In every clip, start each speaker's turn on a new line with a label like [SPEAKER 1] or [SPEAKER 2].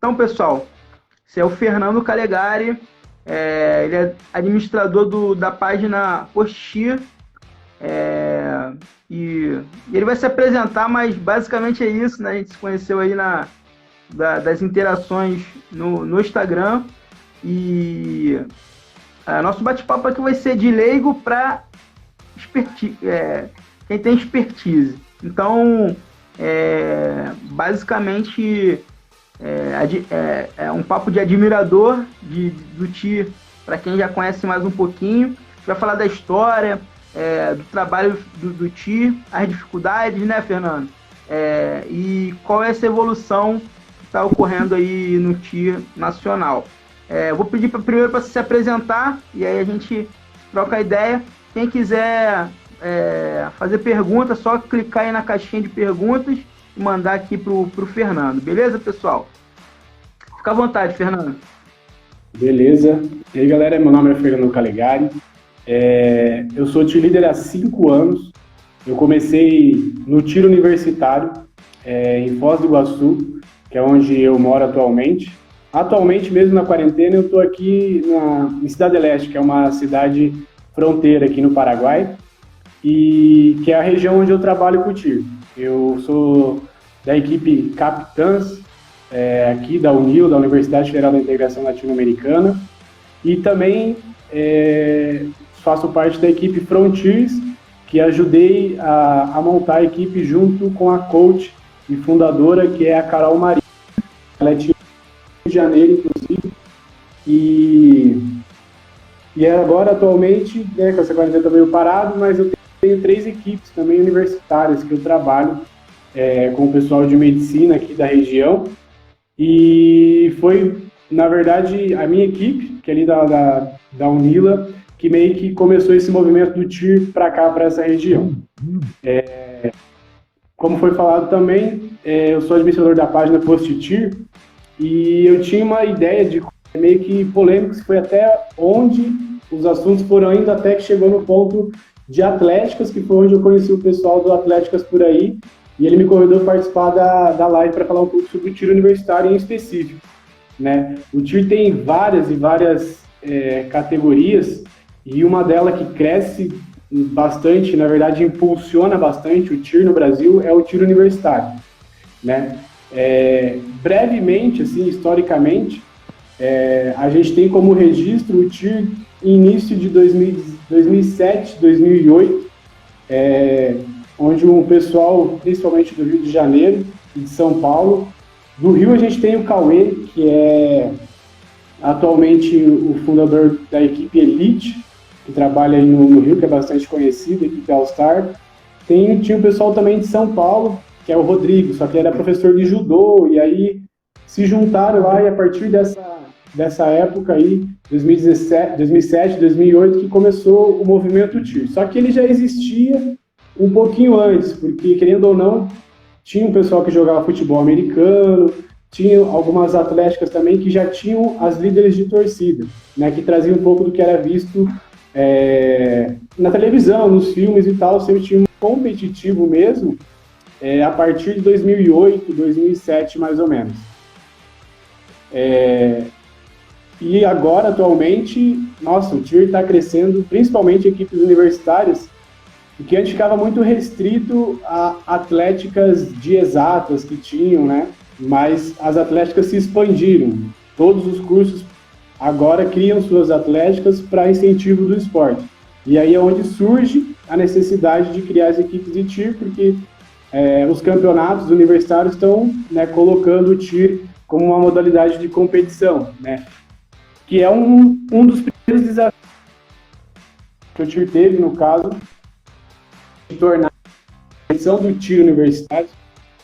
[SPEAKER 1] Então, pessoal, esse é o Fernando Calegari, ele é administrador da página Posti, e ele vai se apresentar, mas basicamente é isso, né? A gente se conheceu aí das interações no Instagram, e nosso bate-papo aqui vai ser de leigo para quem tem expertise. Então, basicamente, é um papo de admirador do Ti, para quem já conhece mais um pouquinho. A gente vai falar da história, do trabalho do Ti, as dificuldades, né, Fernando? E qual é essa evolução que está ocorrendo aí no Ti nacional. Vou pedir primeiro para se apresentar e aí a gente troca a ideia. Quem quiser fazer pergunta, é só clicar aí na caixinha de perguntas e mandar aqui pro Fernando. Beleza, pessoal? Fica à vontade, Fernando.
[SPEAKER 2] Beleza. E aí, galera, meu nome é Fernando Calegari. Eu sou Tier Leader há 5 anos. Eu comecei no tiro universitário, em Foz do Iguaçu, que é onde eu moro atualmente. Atualmente, mesmo na quarentena, eu estou aqui em Cidade Leste, que é uma cidade fronteira aqui no Paraguai, e que é a região onde eu trabalho com o tiro. Eu sou da equipe Capitãs, aqui da UNIL, da Universidade Federal da Integração Latino-Americana, e também faço parte da equipe Frontiers, que ajudei a montar a equipe junto com a coach e fundadora, que é a Carol Maria. Ela é de Janeiro, inclusive, e agora, atualmente, com essa quarentena tá meio parado, mas eu tenho 3 equipes também universitárias que eu trabalho com o pessoal de medicina aqui da região, e foi, na verdade, a minha equipe, que é ali da Unila, que meio que começou esse movimento do TIR para cá, para essa região. Como foi falado também, eu sou administrador da página Post TIR, e eu tinha uma ideia de meio que polêmico, se foi até onde os assuntos foram indo, até que chegou no ponto de Atléticas, que foi onde eu conheci o pessoal do Atléticas por aí, e ele me convidou para participar da live para falar um pouco sobre o tiro universitário em específico, né? O tiro tem várias e várias categorias, e uma delas que cresce bastante, na verdade impulsiona bastante o tiro no Brasil, é o tiro universitário, né? Brevemente, assim, historicamente, a gente tem como registro o TIR início de 2007, 2008, onde um pessoal, principalmente do Rio de Janeiro e de São Paulo, do Rio a gente tem o Cauê, que é atualmente o fundador da equipe Elite, que trabalha aí no Rio, que é bastante conhecida, a equipe All Star. Tinha o pessoal também de São Paulo, que é o Rodrigo, só que ele era professor de judô, e aí se juntaram lá, e a partir dessa época aí, 2007, 2008, que começou o movimento TIR. Só que ele já existia um pouquinho antes, porque, querendo ou não, tinha um pessoal que jogava futebol americano, tinha algumas atléticas também que já tinham as líderes de torcida, né, que traziam um pouco do que era visto na televisão, nos filmes e tal, sempre tinha um competitivo mesmo, a partir de 2008, 2007, mais ou menos. E agora, atualmente, nossa, o TIR está crescendo, principalmente equipes universitárias, porque antes ficava muito restrito a atléticas de exatas que tinham, né? Mas as atléticas se expandiram. Todos os cursos agora criam suas atléticas para incentivo do esporte. E aí é onde surge a necessidade de criar as equipes de TIR, porque os campeonatos universitários estão, né, colocando o TIR como uma modalidade de competição, né? Que é um dos primeiros desafios que o TIR teve, no caso, de tornar a competição do TIR universitário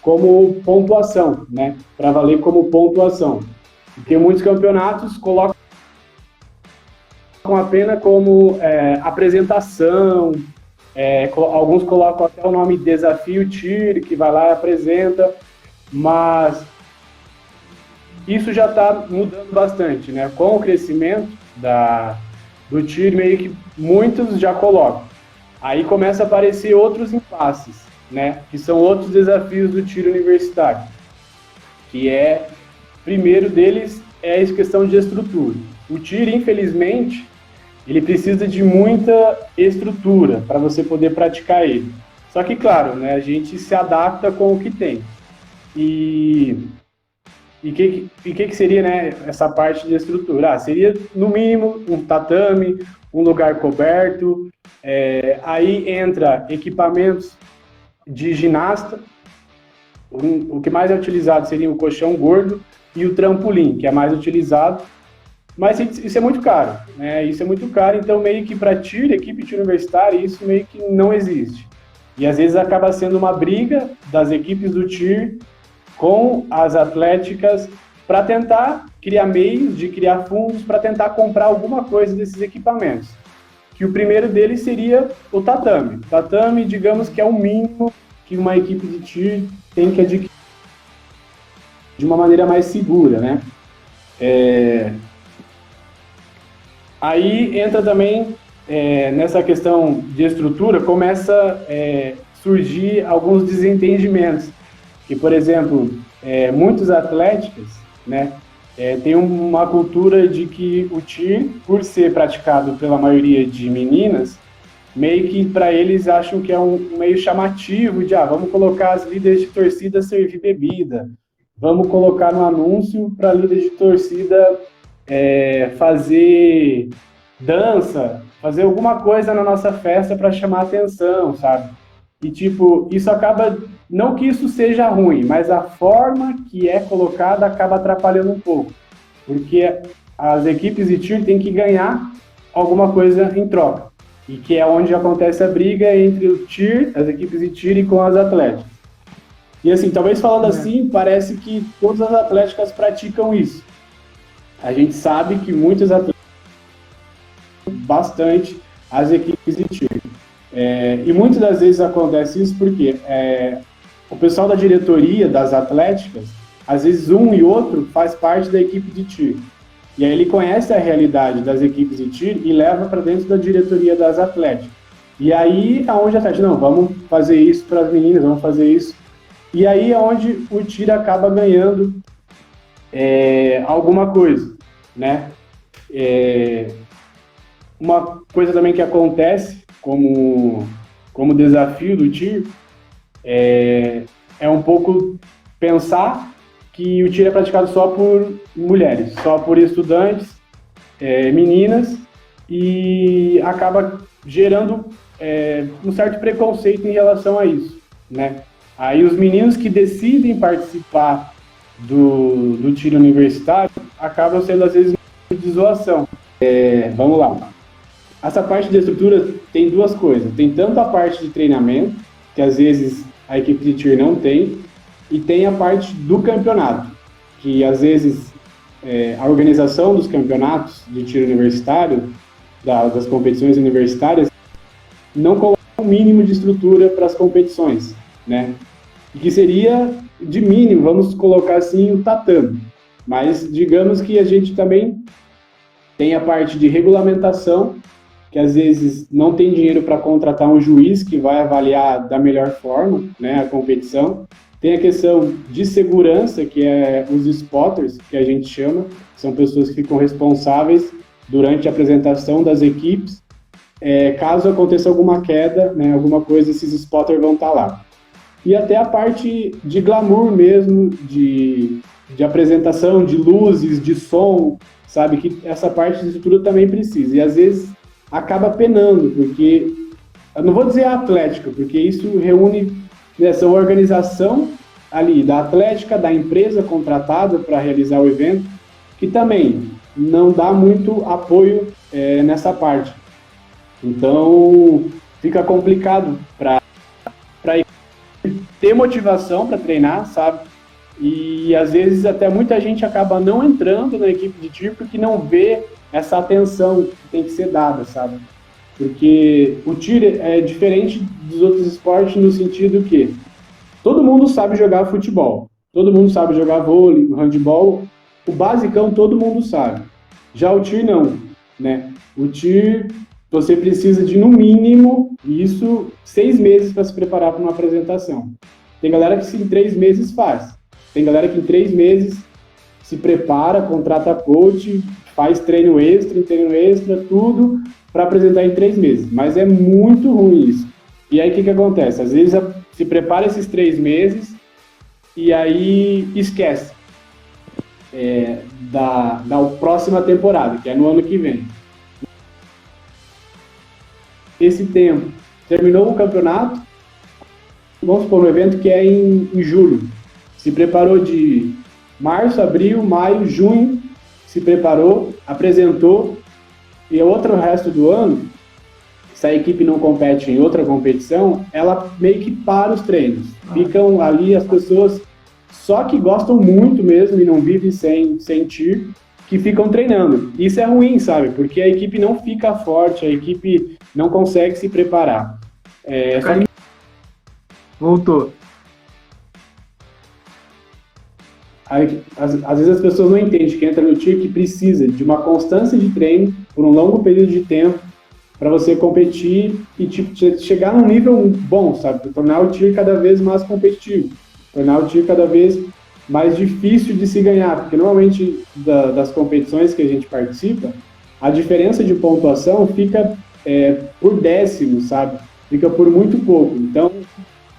[SPEAKER 2] como pontuação, né? Para valer como pontuação. Porque muitos campeonatos colocam apenas como apresentação, alguns colocam até o nome Desafio TIR, que vai lá e apresenta, mas isso já está mudando bastante, né? Com o crescimento do TIR, meio que muitos já colocam. Aí começa a aparecer outros impasses, né? Que são outros desafios do TIR universitário, que é primeiro deles é a questão de estrutura. O TIR, infelizmente, ele precisa de muita estrutura para você poder praticar ele. Só que, claro, né, a gente se adapta com o que tem. E que seria, né, essa parte de estrutura? Seria, no mínimo, um tatame, um lugar coberto, aí entra equipamentos de ginasta, o que mais é utilizado seria o colchão gordo e o trampolim, que é mais utilizado, mas isso é muito caro, né? Isso é muito caro, então meio que para equipe TIR universitária, isso meio que não existe. E às vezes acaba sendo uma briga das equipes do TIR com as atléticas para tentar criar meios de criar fundos para tentar comprar alguma coisa desses equipamentos. Que o primeiro deles seria o tatame. O tatame, digamos que é o mínimo que uma equipe de TIR tem que adquirir de uma maneira mais segura, né? Aí entra também, nessa questão de estrutura, começa a surgir alguns desentendimentos. Que, por exemplo, muitos atléticas, né, têm uma cultura de que o TIR, por ser praticado pela maioria de meninas, meio que para eles acham que é um meio chamativo de, vamos colocar as líderes de torcida servir bebida, vamos colocar no anúncio para líderes de torcida fazer dança, fazer alguma coisa na nossa festa para chamar atenção, sabe? E, tipo, isso acaba, não que isso seja ruim, mas a forma que é colocada acaba atrapalhando um pouco, porque as equipes de TIR têm que ganhar alguma coisa em troca, e que é onde acontece a briga entre o TIR, as equipes de TIR e com as atléticas. E assim, talvez falando assim, parece que todas as atléticas praticam isso. A gente sabe que muitas atléticas bastante as equipes de TIR. E muitas das vezes acontece isso porque o pessoal da diretoria das atléticas, às vezes um e outro faz parte da equipe de TIR. E aí ele conhece a realidade das equipes de TIR e leva para dentro da diretoria das atléticas. E aí é onde a atlética, não, vamos fazer isso para as meninas, vamos fazer isso. E aí é onde o TIR acaba ganhando alguma coisa, né? Uma coisa também que acontece como desafio do TIR é um pouco pensar que o TIR é praticado só por mulheres, só por estudantes, meninas, e acaba gerando um certo preconceito em relação a isso, né? Aí os meninos que decidem participar do TIR universitário acabam sendo, às vezes, de zoação. Vamos lá. Essa parte de estrutura tem duas coisas. Tem tanto a parte de treinamento, que às vezes a equipe de TIR não tem, e tem a parte do campeonato, que às vezes a organização dos campeonatos de TIR universitário, das competições universitárias, não coloca o mínimo de estrutura para as competições, né? E que seria de mínimo, vamos colocar assim, o tatame. Mas digamos que a gente também tem a parte de regulamentação, que às vezes não tem dinheiro para contratar um juiz que vai avaliar da melhor forma, né, a competição. Tem a questão de segurança, que é os spotters, que a gente chama, são pessoas que ficam responsáveis durante a apresentação das equipes. Caso aconteça alguma queda, né, alguma coisa, esses spotters vão estar lá. E até a parte de glamour mesmo, de apresentação, de luzes, de som, sabe, que essa parte de estrutura também precisa. E às vezes acaba penando, porque, eu não vou dizer a atlética, porque isso reúne essa organização ali da atlética, da empresa contratada para realizar o evento, que também não dá muito apoio nessa parte. Então, fica complicado para ter motivação para treinar, sabe? E às vezes até muita gente acaba não entrando na equipe de TIR porque não vê essa atenção que tem que ser dada, sabe? Porque o TIR é diferente dos outros esportes no sentido que todo mundo sabe jogar futebol, todo mundo sabe jogar vôlei, handebol, o basicão todo mundo sabe. Já o TIR não, né? O TIR você precisa de, no mínimo, 6 meses para se preparar para uma apresentação. Tem galera que em 3 meses faz. Tem galera que em 3 meses se prepara, contrata coach, faz treino extra, tudo para apresentar em 3 meses. Mas é muito ruim isso. E aí o que acontece? Às vezes se prepara esses 3 meses e aí esquece da próxima temporada, que é no ano que vem. Esse tempo, terminou o campeonato, vamos supor, um evento que é em julho. Se preparou de março, abril, maio, junho, se preparou, apresentou, e o resto do ano, se a equipe não compete em outra competição, ela meio que para os treinos. Ficam ali as pessoas só que gostam muito mesmo e não vivem sem sentir, que ficam treinando. Isso é ruim, sabe? Porque a equipe não fica forte, a equipe não consegue se preparar. Só que...
[SPEAKER 1] Voltou.
[SPEAKER 2] Às vezes as pessoas não entendem que entra no TIR que precisa de uma constância de treino por um longo período de tempo para você competir e chegar num nível bom, sabe? Tornar o TIR cada vez mais competitivo, tornar o TIR cada vez mais difícil de se ganhar, porque normalmente das competições que a gente participa, a diferença de pontuação fica por décimo, sabe? Fica por muito pouco. Então,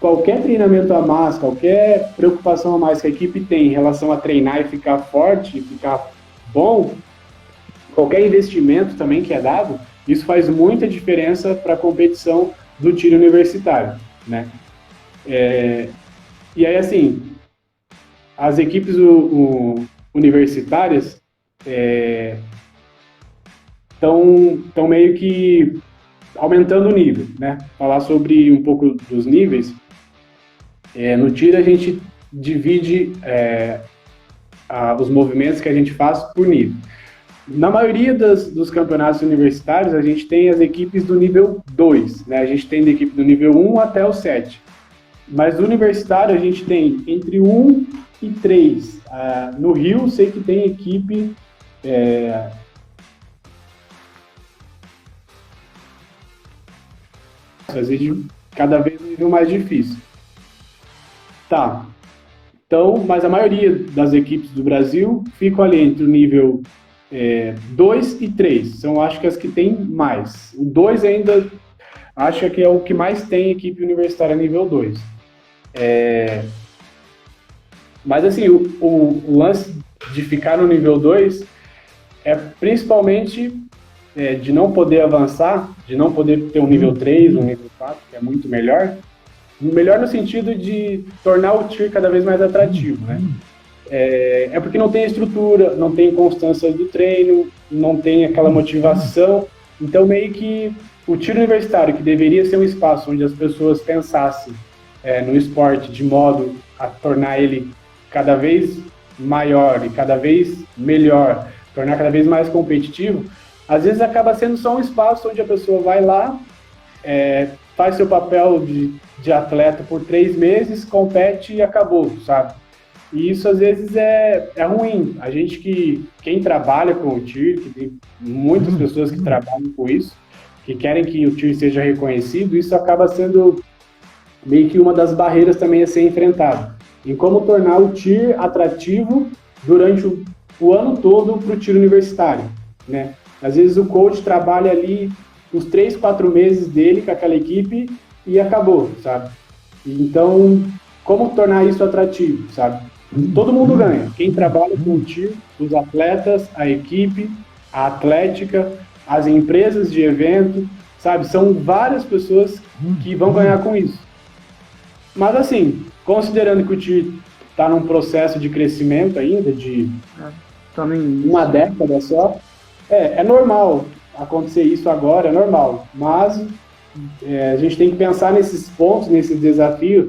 [SPEAKER 2] qualquer treinamento a mais, qualquer preocupação a mais que a equipe tem em relação a treinar e ficar forte, ficar bom, qualquer investimento também que é dado, isso faz muita diferença para a competição do tiro universitário, né? E aí, assim, as equipes universitárias estão meio que aumentando o nível, né? Falar sobre um pouco dos níveis. No tiro a gente divide os movimentos que a gente faz por nível. Na maioria dos campeonatos universitários, a gente tem as equipes do nível 2, né? A gente tem da equipe do nível 1 até o 7. Mas no universitário a gente tem entre 1 e 3. No Rio, sei que tem equipe... às vezes cada vez um nível mais difícil. Tá. Então, mas a maioria das equipes do Brasil ficam ali entre o nível 2 e 3. São, acho que as que tem mais. O 2 ainda, acho que é o que mais tem equipe universitária nível 2. Mas, assim, o lance de ficar no nível 2 é principalmente de não poder avançar, de não poder ter um nível 3, um nível 4, que é muito melhor. Melhor no sentido de tornar o TIR cada vez mais atrativo, né? Porque não tem estrutura, não tem constância do treino, não tem aquela motivação. Então, meio que o tiro universitário, que deveria ser um espaço onde as pessoas pensassem no esporte de modo a tornar ele cada vez maior e cada vez melhor, tornar cada vez mais competitivo, às vezes acaba sendo só um espaço onde a pessoa vai lá, faz seu papel de atleta por 3 meses, compete e acabou, sabe? E isso às vezes é ruim. A gente quem trabalha com o TIR, que tem muitas pessoas que trabalham com isso, que querem que o TIR seja reconhecido, isso acaba sendo meio que uma das barreiras também a ser enfrentada. Em como tornar o TIR atrativo durante o ano todo para o tiro universitário, né? Às vezes o coach trabalha ali os 3, 4 meses dele com aquela equipe e acabou, sabe? Então, como tornar isso atrativo, sabe? Todo mundo ganha. Quem trabalha com o TIR, os atletas, a equipe, a atlética, as empresas de evento, sabe? São várias pessoas que vão ganhar com isso. Mas assim, considerando que o TIR está num processo de crescimento ainda, de uma década só, é normal acontecer isso agora, é normal. Mas a gente tem que pensar nesses pontos, nesses desafios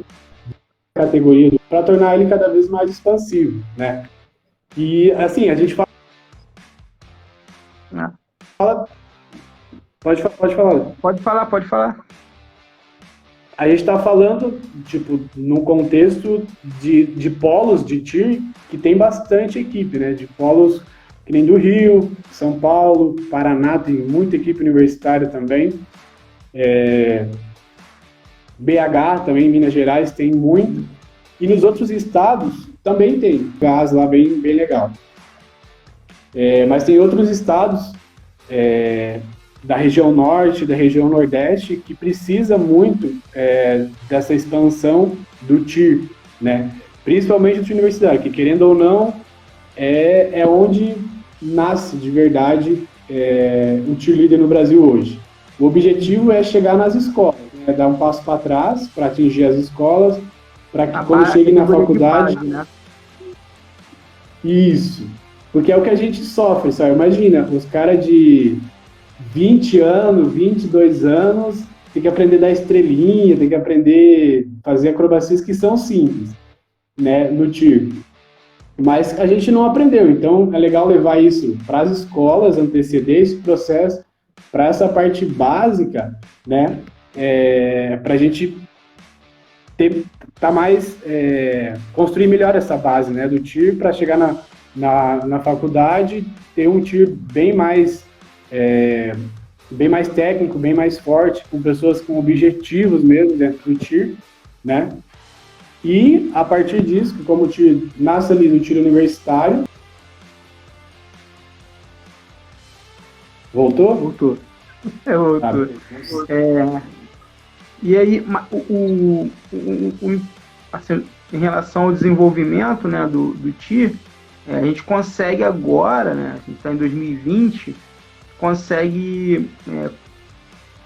[SPEAKER 2] da categoria para tornar ele cada vez mais expansivo, né? E assim, a gente fala... Pode falar.
[SPEAKER 1] Pode falar.
[SPEAKER 2] A gente está falando, tipo, num contexto de polos de TIR que tem bastante equipe, né? De polos que nem do Rio, São Paulo, Paraná, tem muita equipe universitária também. BH também, Minas Gerais, tem muito. E nos outros estados também tem gás lá bem legal. Mas tem outros estados da região norte, da região nordeste, que precisa muito dessa expansão do TIR, né? Principalmente do TIR universitário, que querendo ou não, é onde nasce de verdade o TIR líder no Brasil hoje. O objetivo é chegar nas escolas, né? Dar um passo para trás para atingir as escolas, para que quando chegue na faculdade...
[SPEAKER 1] Base, né?
[SPEAKER 2] Isso, porque é o que a gente sofre, sabe? Imagina, os caras de 20 anos, 22 anos, tem que aprender a dar estrelinha, tem que aprender a fazer acrobacias que são simples, né, no TIR. Mas a gente não aprendeu, então é legal levar isso para as escolas, anteceder esse processo, para essa parte básica, né, para a gente construir melhor essa base, né, do TIR, para chegar na faculdade, ter um TIR bem mais técnico, bem mais forte, com pessoas com objetivos mesmo dentro do TIR, né? E, a partir disso, como o TIR nasce ali no TIR universitário... Voltou?
[SPEAKER 1] Voltou. Voltou. E aí, assim, em relação ao desenvolvimento, né, do TIR, a gente consegue agora, né, a gente está em 2020, consegue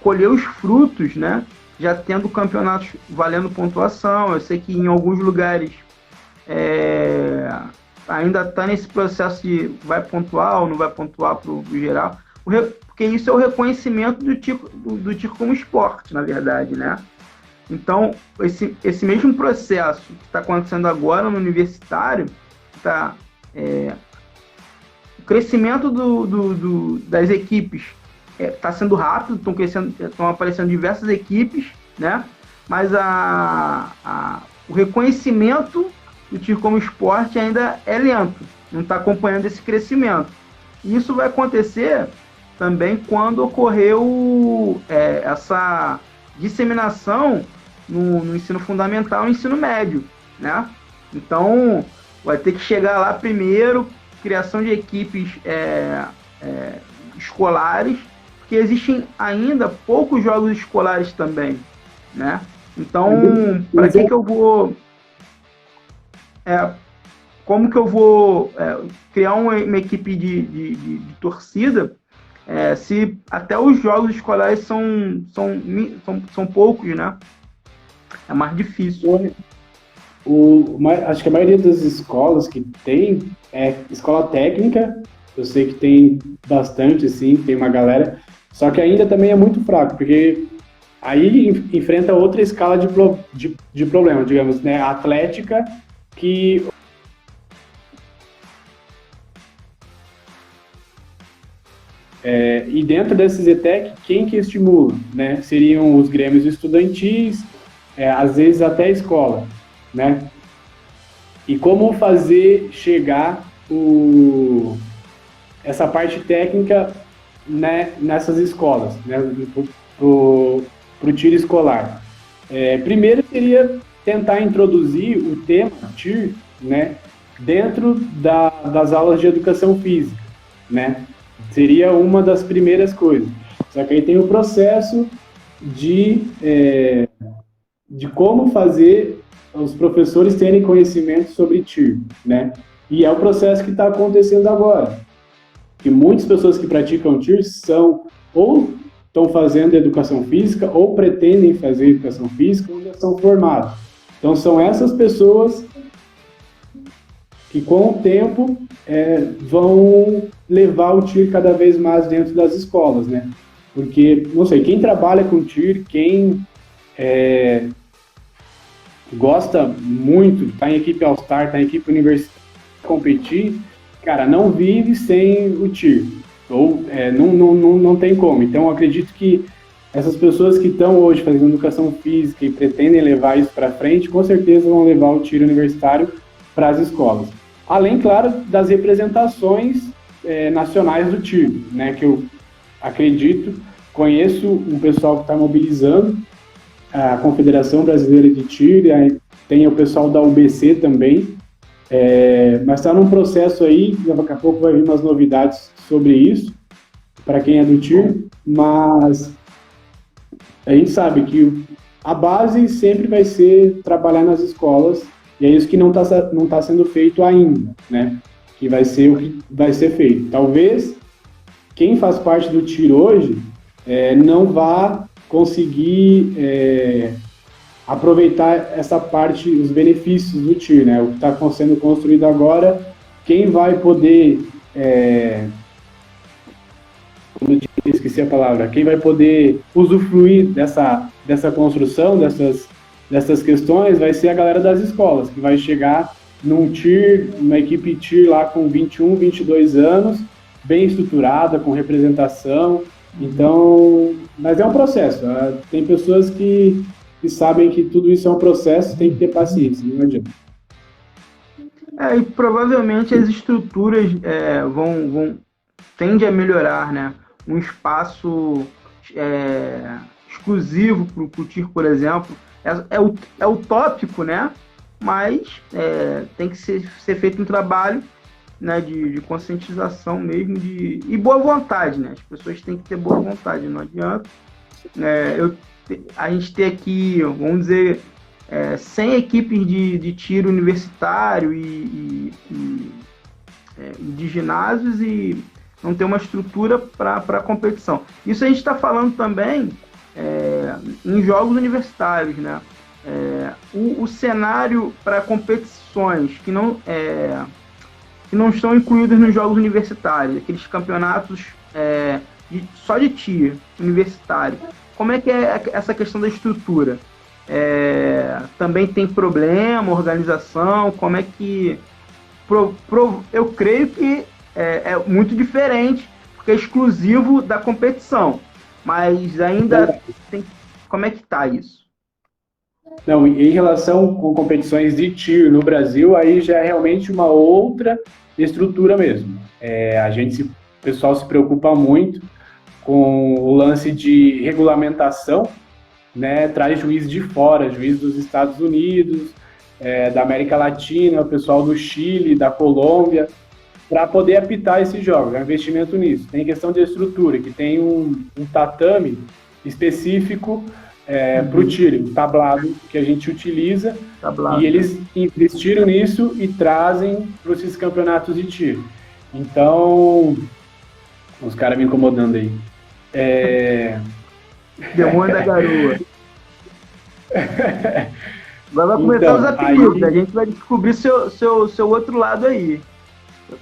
[SPEAKER 1] colher os frutos, né, já tendo campeonatos valendo pontuação. Eu sei que em alguns lugares ainda está nesse processo de vai pontuar ou não vai pontuar para o geral, porque isso é o reconhecimento do TIR como esporte, na verdade, né? Então, esse mesmo processo que está acontecendo agora no universitário, o crescimento das equipes está sendo rápido, estão aparecendo diversas equipes, né? Mas o reconhecimento do TIR como esporte ainda é lento, não está acompanhando esse crescimento. E isso vai acontecer também quando ocorreu essa disseminação no ensino fundamental e no ensino médio, né? Então, vai ter que chegar lá primeiro, criação de equipes escolares, porque existem ainda poucos jogos escolares também, né? Então, para que eu vou... como que eu vou criar uma equipe de torcida se até os jogos escolares são poucos, né? É mais difícil.
[SPEAKER 2] Acho que a maioria das escolas que tem escola técnica, eu sei que tem bastante, sim, tem uma galera, só que ainda também é muito fraco, porque aí enfrenta outra escala de problema, digamos, né? A atlética, que e dentro desses ETEC, quem que estimula, né? Seriam os grêmios estudantis, às vezes até a escola, né? E como fazer chegar essa parte técnica, né, nessas escolas, né, pro TIR escolar. Primeiro seria tentar introduzir o tema TIR, né, dentro das aulas de educação física, né? Seria uma das primeiras coisas. Só que aí tem o processo de como fazer os professores terem conhecimento sobre TIR, né? E é o processo que está acontecendo agora. Que muitas pessoas que praticam TIR ou estão fazendo educação física, ou pretendem fazer educação física, ou já são formados. Então, são essas pessoas que, com o tempo, vão levar o TIR cada vez mais dentro das escolas, né? Porque, não sei, quem trabalha com TIR, quem gosta muito, tá em equipe All-Star, tá em equipe universitária, competir, cara, não vive sem o TIR, ou não tem como. Então, eu acredito que essas pessoas que estão hoje fazendo educação física e pretendem levar isso para frente, com certeza vão levar o TIR universitário para as escolas. Além, claro, das representações nacionais do TIR, né, que eu acredito, conheço um pessoal que está mobilizando, a Confederação Brasileira de TIR, tem o pessoal da UBC também, Mas está num processo aí, daqui a pouco vai vir umas novidades sobre isso, para quem é do TIR, mas a gente sabe que a base sempre vai ser trabalhar nas escolas, e é isso que não tá sendo feito ainda, né? Que vai ser o que vai ser feito. Talvez quem faz parte do TIR hoje não vá conseguir aproveitar essa parte, os benefícios do TIR, né? O que está sendo construído agora, quem vai poder, esqueci a palavra, quem vai poder usufruir dessa construção, dessas questões, vai ser a galera das escolas, que vai chegar num TIR, uma equipe TIR lá com 21, 22 anos, bem estruturada, com representação. Então, mas é um processo. Tem pessoas que sabem que tudo isso é um processo, tem que ter paciência, não adianta.
[SPEAKER 1] E provavelmente as estruturas tende a melhorar, né? Um espaço exclusivo para o TIR, por exemplo, é utópico, né? Mas tem que ser feito um trabalho, né, de conscientização mesmo, e boa vontade, né? As pessoas têm que ter boa vontade, não adianta. A gente tem aqui, vamos dizer, 100 equipes de tiro universitário e de ginásios e não ter uma estrutura para competição. Isso a gente está falando também em jogos universitários, né? O cenário para competições que não estão incluídas nos jogos universitários, aqueles campeonatos só de tiro universitário. Como é que é essa questão da estrutura? Também tem problema, organização, como é que... eu creio que é muito diferente, porque é exclusivo da competição, mas ainda tem... Como é que está isso?
[SPEAKER 2] Não, em relação com competições de tiro no Brasil, aí já é realmente uma outra estrutura mesmo. O pessoal se preocupa muito com o lance de regulamentação, né? Traz juiz de fora, juiz dos Estados Unidos, da América Latina, o pessoal do Chile, da Colômbia, para poder apitar esses jogos. É um investimento nisso. Tem questão de estrutura, que tem um tatame específico para o tiro, um tablado que a gente utiliza, e eles investiram nisso e trazem para esses campeonatos de tiro. Então, os caras me incomodando aí.
[SPEAKER 1] Demônio da garoa. Agora vai começar os apelidos, a gente vai descobrir seu outro lado aí.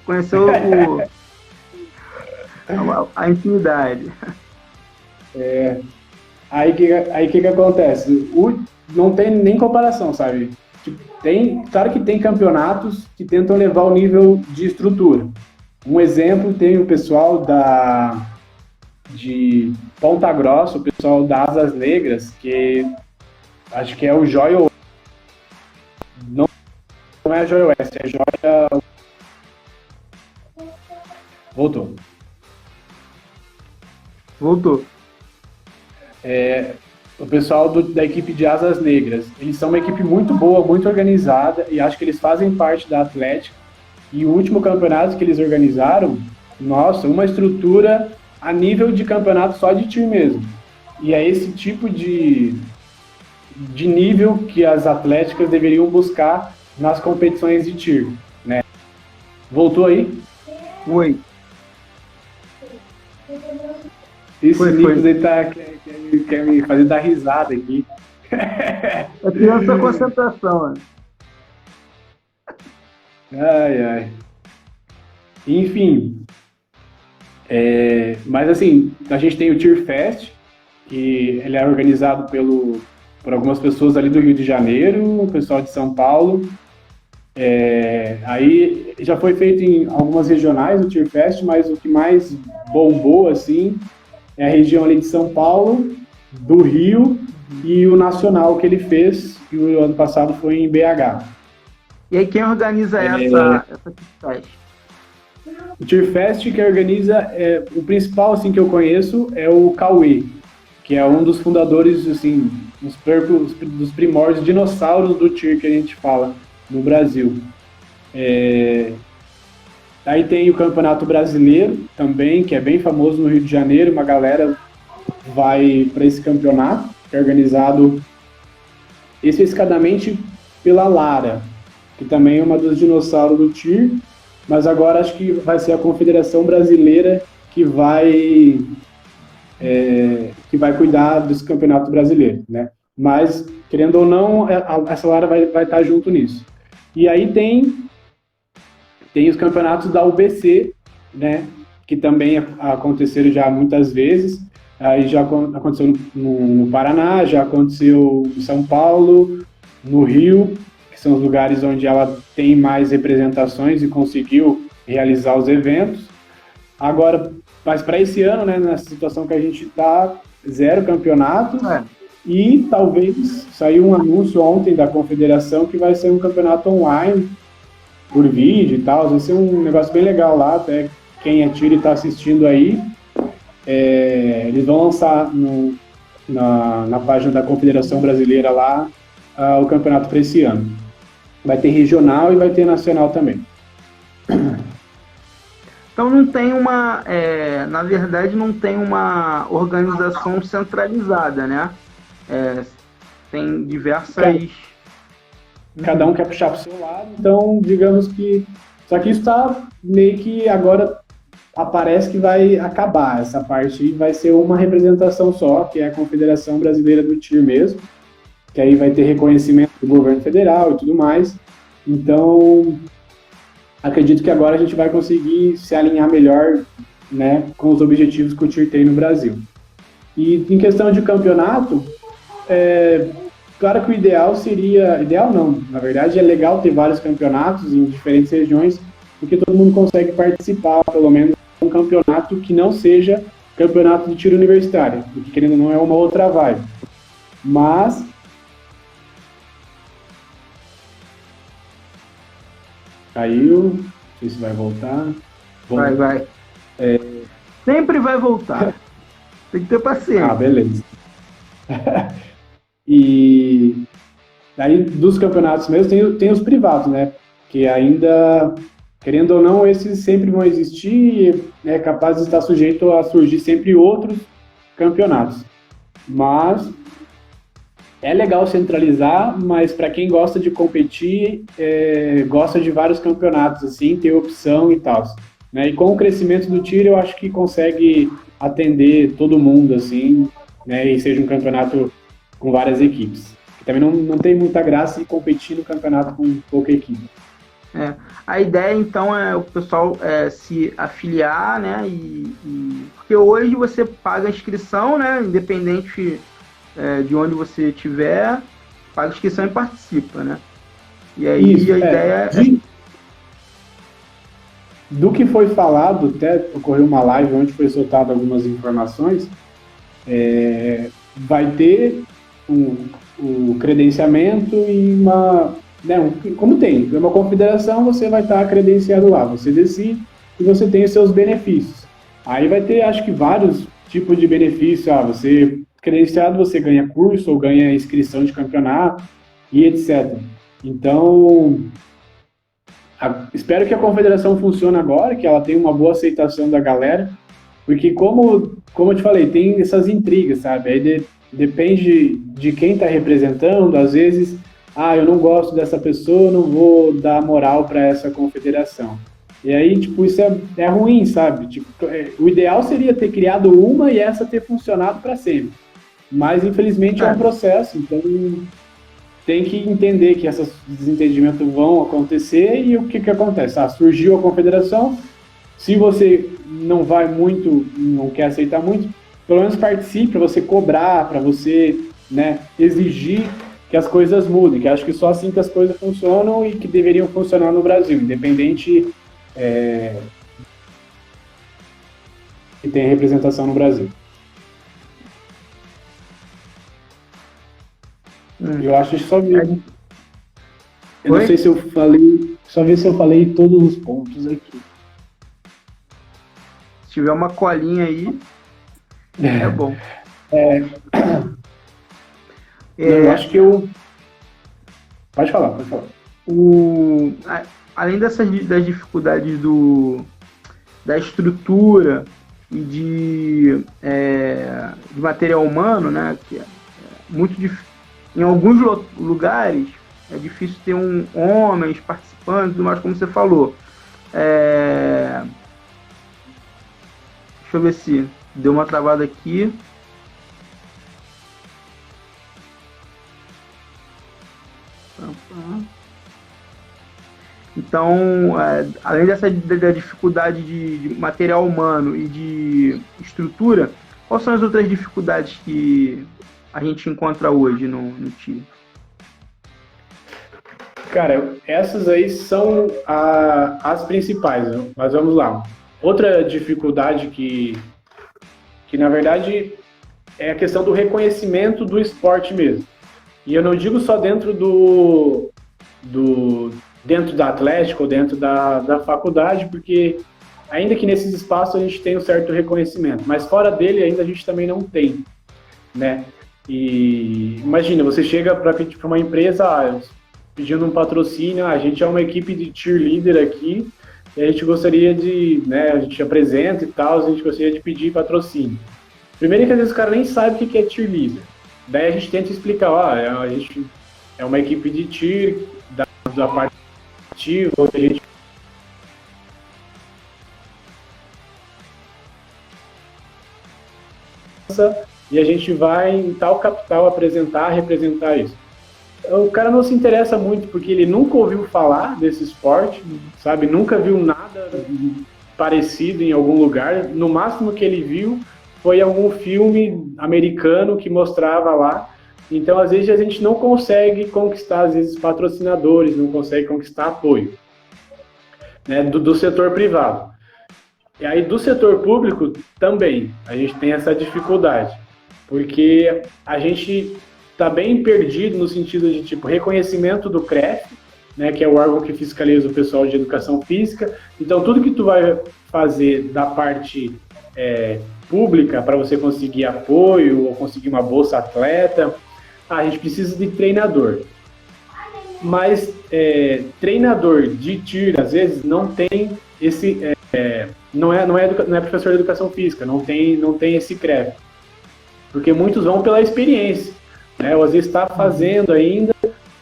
[SPEAKER 1] Conhecer a intimidade.
[SPEAKER 2] Aí que acontece? Não tem nem comparação, sabe? Claro que tem campeonatos que tentam levar o nível de estrutura. Um exemplo, tem o pessoal de Ponta Grossa, o pessoal das Asas Negras, que acho que é o Joia... Não é a Joia Oeste, é a Joia... Voltou. O pessoal da equipe de Asas Negras, eles são uma equipe muito boa, muito organizada, e acho que eles fazem parte da Atlética. E o último campeonato que eles organizaram, nossa, uma estrutura a nível de campeonato só de tiro mesmo. E é esse tipo de nível que as atléticas deveriam buscar nas competições de tiro, né? Voltou aí?
[SPEAKER 1] Oi.
[SPEAKER 2] Esse Nicolas aí quer me fazer dar risada aqui.
[SPEAKER 1] Eu tenho essa concentração, né?
[SPEAKER 2] Ai. Enfim. Mas assim, a gente tem o Tier Fest, que ele é organizado por algumas pessoas ali do Rio de Janeiro, o pessoal de São Paulo. Aí já foi feito em algumas regionais o Tier Fest, mas o que mais bombou assim é a região ali de São Paulo, do Rio e o nacional que ele fez, que o ano passado foi em BH.
[SPEAKER 1] E aí quem organiza essa Tier Fest?
[SPEAKER 2] O Tier Fest que organiza, o principal assim, que eu conheço é o Cauê, que é um dos fundadores, assim, dos primórdios dinossauros do Tier que a gente fala no Brasil. Aí tem o Campeonato Brasileiro também, que é bem famoso no Rio de Janeiro. Uma galera vai para esse campeonato, que é organizado especificadamente pela Lara, que também é uma dos dinossauros do TIR, mas agora acho que vai ser a Confederação Brasileira que vai cuidar desse campeonato brasileiro, né? Mas, querendo ou não, essa Lara vai estar junto nisso. E aí tem os campeonatos da UBC, né? Que também aconteceram já muitas vezes. Aí já aconteceu no Paraná, já aconteceu em São Paulo, no Rio, que são os lugares onde ela tem mais representações e conseguiu realizar os eventos. Agora, mas para esse ano, né, nessa situação que a gente está, 0 campeonato, e talvez saiu um anúncio ontem da confederação que vai ser um campeonato online, por vídeo e tal, vai ser um negócio bem legal lá, até quem é tiro e está assistindo aí, eles vão lançar na página da Confederação Brasileira lá o campeonato para esse ano. Vai ter regional e vai ter nacional também.
[SPEAKER 1] Então não tem na verdade não tem uma organização centralizada, né? Tem diversas...
[SPEAKER 2] Cada um quer puxar para o seu lado, então digamos que... Só que isso está meio que agora aparece que vai acabar essa parte e vai ser uma representação só, que é a Confederação Brasileira do TIR mesmo, que aí vai ter reconhecimento do governo federal e tudo mais. Então, acredito que agora a gente vai conseguir se alinhar melhor, né, com os objetivos que o TIR tem no Brasil. E em questão de campeonato, claro que o ideal seria... Ideal não, na verdade é legal ter vários campeonatos em diferentes regiões, porque todo mundo consegue participar, pelo menos, de um campeonato que não seja campeonato de tiro universitário, porque querendo ou não é uma outra vibe. Mas... Caiu, não sei se vai voltar.
[SPEAKER 1] Vai. Sempre vai voltar. Tem que ter paciência.
[SPEAKER 2] Beleza. E daí dos campeonatos mesmo tem os privados, né? Que ainda, querendo ou não, esses sempre vão existir, é capaz de estar sujeito a surgir sempre outros campeonatos. Mas é legal centralizar, mas para quem gosta de competir, gosta de vários campeonatos, assim, ter opção e tal. Né? E com o crescimento do tiro, eu acho que consegue atender todo mundo, assim, né? E seja um campeonato com várias equipes. Também não tem muita graça de competir no campeonato com pouca equipe.
[SPEAKER 1] A ideia, então, é o pessoal se afiliar, né? Porque hoje você paga a inscrição, né? Independente de onde você estiver, paga a inscrição e participa, né? E aí a ideia
[SPEAKER 2] Do que foi falado, até ocorreu uma live onde foi soltado algumas informações, vai ter o credenciamento e como tem uma confederação, você vai estar credenciado lá, você decide e você tem os seus benefícios. Aí vai ter, acho que, vários tipos de benefícios. Você credenciado, você ganha curso ou ganha inscrição de campeonato e etc. Então, espero que a confederação funcione agora, que ela tenha uma boa aceitação da galera, porque como eu te falei, tem essas intrigas, sabe? Aí depende de quem está representando, às vezes, eu não gosto dessa pessoa, não vou dar moral para essa confederação. E aí, tipo, isso é ruim, sabe? Tipo, o ideal seria ter criado uma e essa ter funcionado para sempre. Mas, infelizmente, é um processo, então tem que entender que esses desentendimentos vão acontecer e o que acontece? Surgiu a confederação, se você não vai muito, não quer aceitar muito, pelo menos participe para você cobrar, para você, né, exigir que as coisas mudem, que acho que só assim que as coisas funcionam e que deveriam funcionar no Brasil, independente que tenha representação no Brasil. Eu acho que só ver. Eu não sei se eu falei. Só ver se eu falei todos os pontos aqui.
[SPEAKER 1] Se tiver uma colinha aí, é bom.
[SPEAKER 2] Eu acho que eu... Pode falar.
[SPEAKER 1] além das dificuldades da estrutura e de material humano, né, que é muito difícil. Em alguns lugares é difícil ter homens participando, tudo mais, como você falou. Deixa eu ver se deu uma travada aqui. Então, além da dificuldade de material humano e de estrutura, quais são as outras dificuldades que a gente encontra hoje no TI?
[SPEAKER 2] Cara, essas aí são as principais, mas vamos lá. Outra dificuldade que na verdade é a questão do reconhecimento do esporte mesmo. E eu não digo só dentro dentro da Atlético ou dentro da faculdade, porque ainda que nesses espaços a gente tem um certo reconhecimento, mas fora dele ainda a gente também não tem, né? E imagina, você chega para uma empresa pedindo um patrocínio, a gente é uma equipe de cheerleader aqui, e a gente gostaria de, né, a gente apresenta e tal, a gente gostaria de pedir patrocínio. Primeiro que às vezes o cara nem sabe o que é cheerleader. Daí a gente tenta explicar, a gente é uma equipe de cheer, da parte ativa, onde a gente e a gente vai em tal capital representar isso. O cara não se interessa muito porque ele nunca ouviu falar desse esporte, sabe? Nunca viu nada parecido em algum lugar. No máximo que ele viu foi algum filme americano que mostrava lá. Então, às vezes, a gente não consegue conquistar, às vezes, patrocinadores, não consegue conquistar apoio, né, do setor privado. E aí, do setor público, também, a gente tem essa dificuldade, porque a gente está bem perdido no sentido de, tipo, reconhecimento do CREF, né, que é o órgão que fiscaliza o pessoal de educação física. Então, tudo que tu vai fazer da parte pública para você conseguir apoio ou conseguir uma bolsa atleta, a gente precisa de treinador. Mas treinador de tiro, às vezes, não tem esse... não é professor de educação física, não tem esse CREF. Porque muitos vão pela experiência, né? Ou às vezes está fazendo ainda,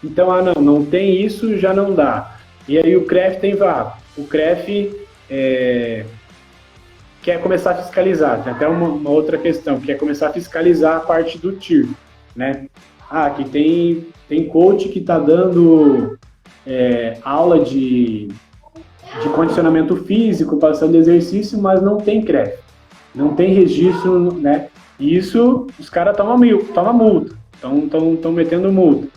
[SPEAKER 2] então, não tem isso, já não dá. E aí o CREF tem vaga. O CREF quer começar a fiscalizar. Tem até uma outra questão, que é começar a fiscalizar a parte do tiro, né? Que tem coach que está dando aula de condicionamento físico, passando exercício, mas não tem CREF, não tem registro, né? E isso, os caras tomam multa, estão metendo multa.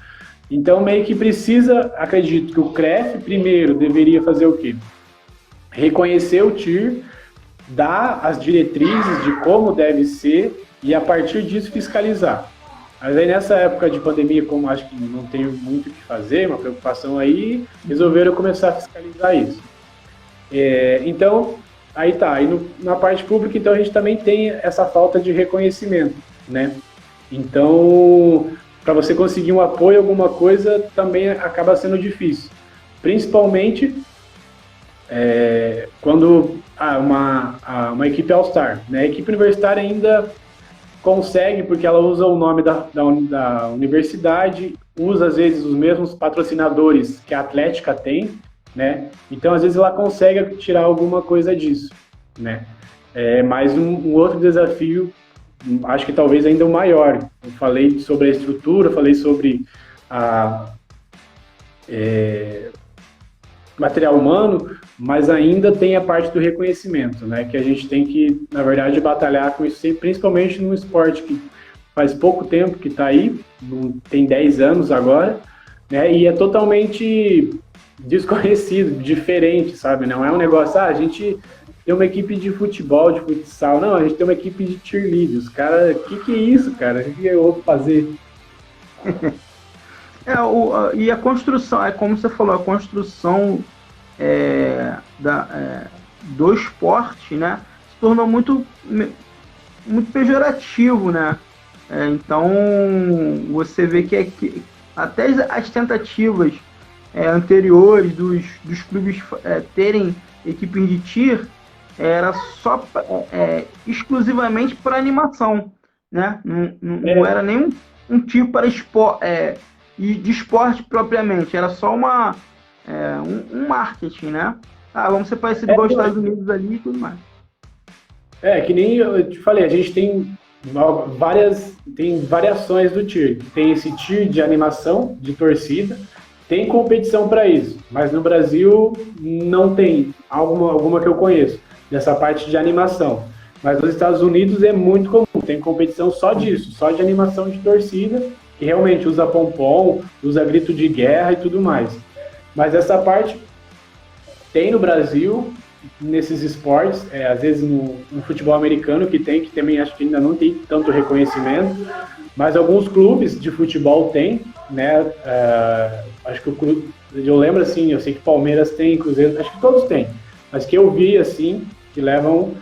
[SPEAKER 2] Então, meio que precisa, acredito que o CREF primeiro deveria fazer o quê? Reconhecer o TIR, dar as diretrizes de como deve ser e, a partir disso, fiscalizar. Mas aí, nessa época de pandemia, como acho que não tem muito o que fazer, uma preocupação aí, resolveram começar a fiscalizar isso. Então, aí tá. Aí na parte pública, então, a gente também tem essa falta de reconhecimento, né? Então, para você conseguir um apoio, alguma coisa, também acaba sendo difícil. Principalmente quando uma equipe All-Star, né? A equipe universitária ainda consegue, porque ela usa o nome da universidade, usa, às vezes, os mesmos patrocinadores que a Atlética tem, né? Então, às vezes, ela consegue tirar alguma coisa disso, né? Mas um outro desafio, acho que talvez ainda o maior. Eu falei sobre a estrutura, falei sobre material humano, mas ainda tem a parte do reconhecimento, né? Que a gente tem que, na verdade, batalhar com isso, principalmente num esporte que faz pouco tempo que está aí, tem 10 anos agora, né? E é totalmente desconhecido, diferente, sabe? Não é um negócio, a gente tem uma equipe de futebol, de futsal. Não, a gente tem uma equipe de cheerleaders. Os caras, que é isso, cara? O que eu vou fazer?
[SPEAKER 1] E a construção, como você falou, a construção do esporte, né, se tornou muito pejorativo, né? Então, você vê que até as tentativas anteriores dos clubes terem equipes de tir, era só exclusivamente para animação, né? Não era nem um tiro para de esporte propriamente, era só um marketing, né? Vamos ser parecidos com os Estados Unidos ali e tudo mais.
[SPEAKER 2] Que nem eu te falei, a gente tem variações do tir. Tem esse tir de animação, de torcida, tem competição para isso, mas no Brasil não tem alguma que eu conheço, dessa parte de animação. Mas nos Estados Unidos é muito comum, tem competição só disso, só de animação de torcida, que realmente usa pompom, usa grito de guerra e tudo mais. Mas essa parte tem no Brasil, nesses esportes, às vezes no futebol americano que também acho que ainda não tem tanto reconhecimento, mas alguns clubes de futebol têm, né? Acho que eu lembro assim, eu sei que Palmeiras tem, Cruzeiro, acho que todos têm, mas que eu vi assim, que levam,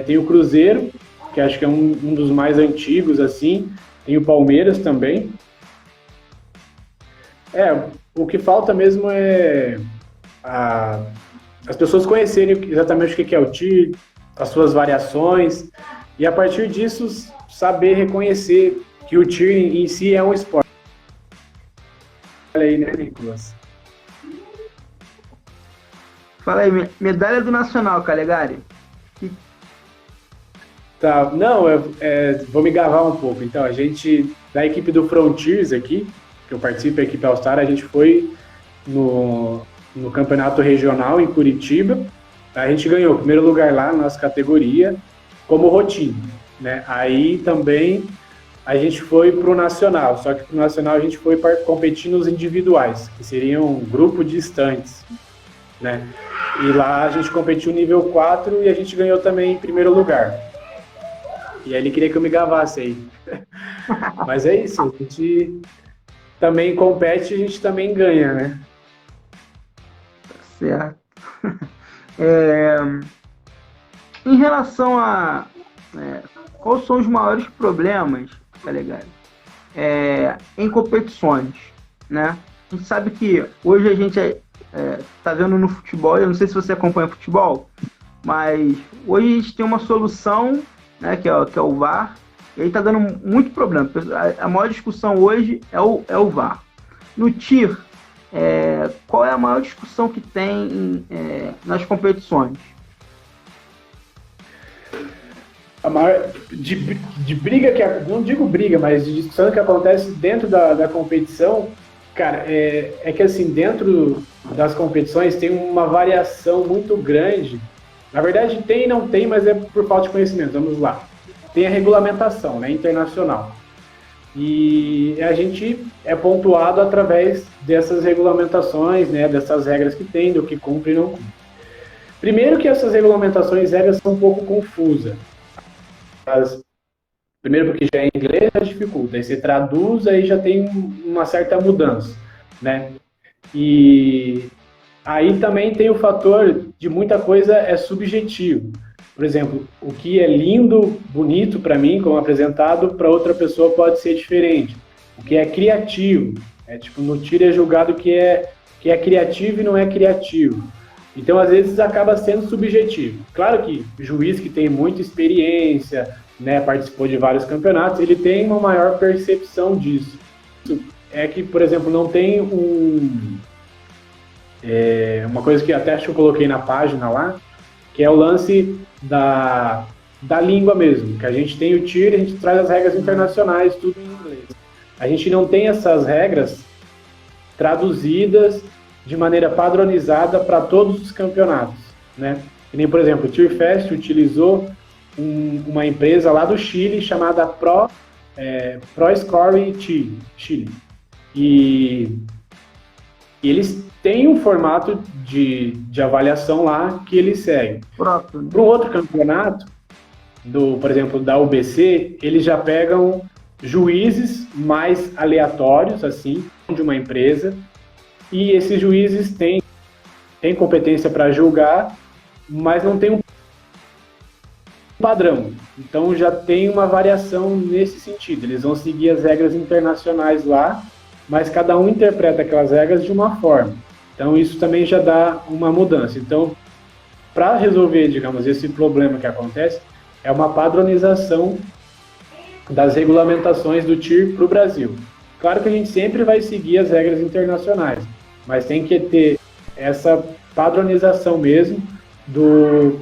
[SPEAKER 2] tem o Cruzeiro, que acho que é um dos mais antigos assim, tem o Palmeiras também. O que falta mesmo é as pessoas conhecerem exatamente o que é o tir, as suas variações, e a partir disso saber reconhecer que o tir em si é um esporte. Olha aí, né, Nicolas?
[SPEAKER 1] Fala aí, medalha do Nacional, Calegari.
[SPEAKER 2] Tá, não, vou me gavar um pouco. Então, a gente, da equipe do Frontiers aqui, que eu participo da equipe All-Star, a gente foi no campeonato regional em Curitiba. A gente ganhou o primeiro lugar lá na nossa categoria, como rotina, né? Aí também a gente foi para o nacional, só que para o nacional a gente foi para competir nos individuais, que seriam um grupo de estantes, né? E lá a gente competiu nível 4 e a gente ganhou também em primeiro lugar. E aí ele queria que eu me gavasse aí. Mas é isso, a gente também compete e a gente também ganha, né?
[SPEAKER 1] Certo. Em relação a quais são os maiores problemas, tá ligado? Em competições, né? A gente sabe que hoje a gente tá vendo no futebol, eu não sei se você acompanha futebol, mas hoje a gente tem uma solução, né, que é o VAR, e aí tá dando muito problema. A maior discussão hoje é o VAR. No TIR, qual é a maior discussão que tem nas competições?
[SPEAKER 2] A maior de briga não digo briga, mas de discussão que acontece dentro da competição, cara, é que assim, dentro das competições tem uma variação muito grande. Na verdade tem e não tem, mas é por falta de conhecimento. Vamos lá. Tem a regulamentação, né, internacional. E a gente é pontuado através dessas regulamentações, né, dessas regras que tem, do que cumpre e não cumpre. Primeiro que essas regulamentações e regras são um pouco confusas. Primeiro porque já é em inglês, já dificulta. Aí você traduz, aí já tem uma certa mudança, né? E aí também tem o fator de muita coisa é subjetivo. Por exemplo, o que é lindo, bonito para mim, como apresentado, para outra pessoa pode ser diferente. O que é criativo, tipo, no tiro é julgado que é criativo e não é criativo. Então, às vezes, acaba sendo subjetivo. Claro que o juiz que tem muita experiência, né, participou de vários campeonatos, ele tem uma maior percepção disso. É que, por exemplo, não tem uma coisa que até acho que eu coloquei na página lá, que é o lance da língua mesmo, que a gente tem o TIR, a gente traz as regras internacionais, tudo em inglês. A gente não tem essas regras traduzidas de maneira padronizada para todos os campeonatos, né? E nem, por exemplo, o TIRFest utilizou uma empresa lá do Chile chamada Pro Scoring Chile. E eles têm um formato de avaliação lá que eles seguem. Para um outro campeonato, por exemplo, da UBC, eles já pegam juízes mais aleatórios, assim, de uma empresa, e esses juízes têm competência para julgar, mas não tem um padrão. Então já tem uma variação nesse sentido. Eles vão seguir as regras internacionais lá, mas cada um interpreta aquelas regras de uma forma. Então, isso também já dá uma mudança. Então, para resolver, digamos, esse problema que acontece, é uma padronização das regulamentações do TIR para o Brasil. Claro que a gente sempre vai seguir as regras internacionais, mas tem que ter essa padronização mesmo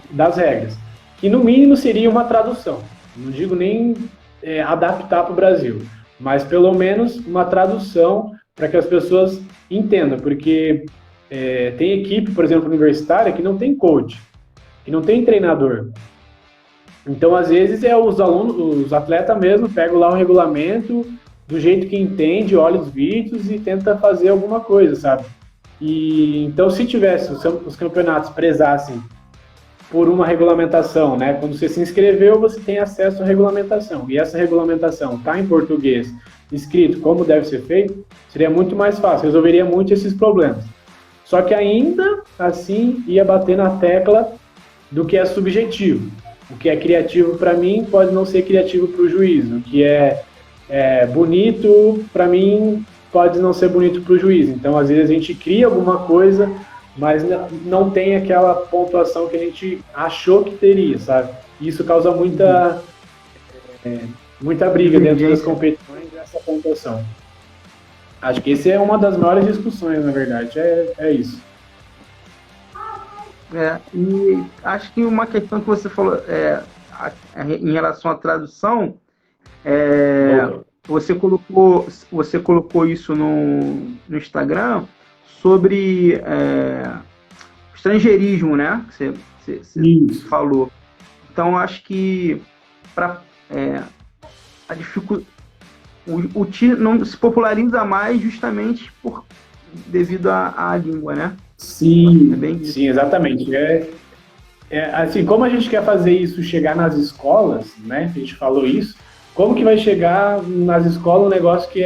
[SPEAKER 2] das regras, que no mínimo seria uma tradução. Não digo nem adaptar para o Brasil, mas pelo menos uma tradução para que as pessoas entendam, porque tem equipe, por exemplo, universitária, que não tem coach, que não tem treinador. Então, às vezes, os alunos, os atletas mesmo, pegam lá o regulamento do jeito que entende, olha os vídeos e tenta fazer alguma coisa, sabe? E então, se tivesse os campeonatos prezassem por uma regulamentação, né? Quando você se inscreveu, você tem acesso à regulamentação. E essa regulamentação está em português, escrito como deve ser feito, seria muito mais fácil, resolveria muito esses problemas. Só que ainda assim ia bater na tecla do que é subjetivo. O que é criativo para mim pode não ser criativo para o juiz. O que é bonito para mim pode não ser bonito para o juiz. Então, às vezes a gente cria alguma coisa, mas não tem aquela pontuação que a gente achou que teria, sabe? Isso causa muita briga dentro das competições dessa pontuação. Acho que essa é uma das maiores discussões, na verdade, é isso.
[SPEAKER 1] E acho que uma questão que você falou em relação à tradução, você colocou isso no Instagram sobre estrangeirismo, né? Que você falou. Então, acho que a dificuldade, o TIR não se populariza mais justamente devido à língua, né?
[SPEAKER 2] Sim, sim, exatamente. Assim, como a gente quer fazer isso chegar nas escolas, né? A gente falou isso. Como que vai chegar nas escolas um negócio que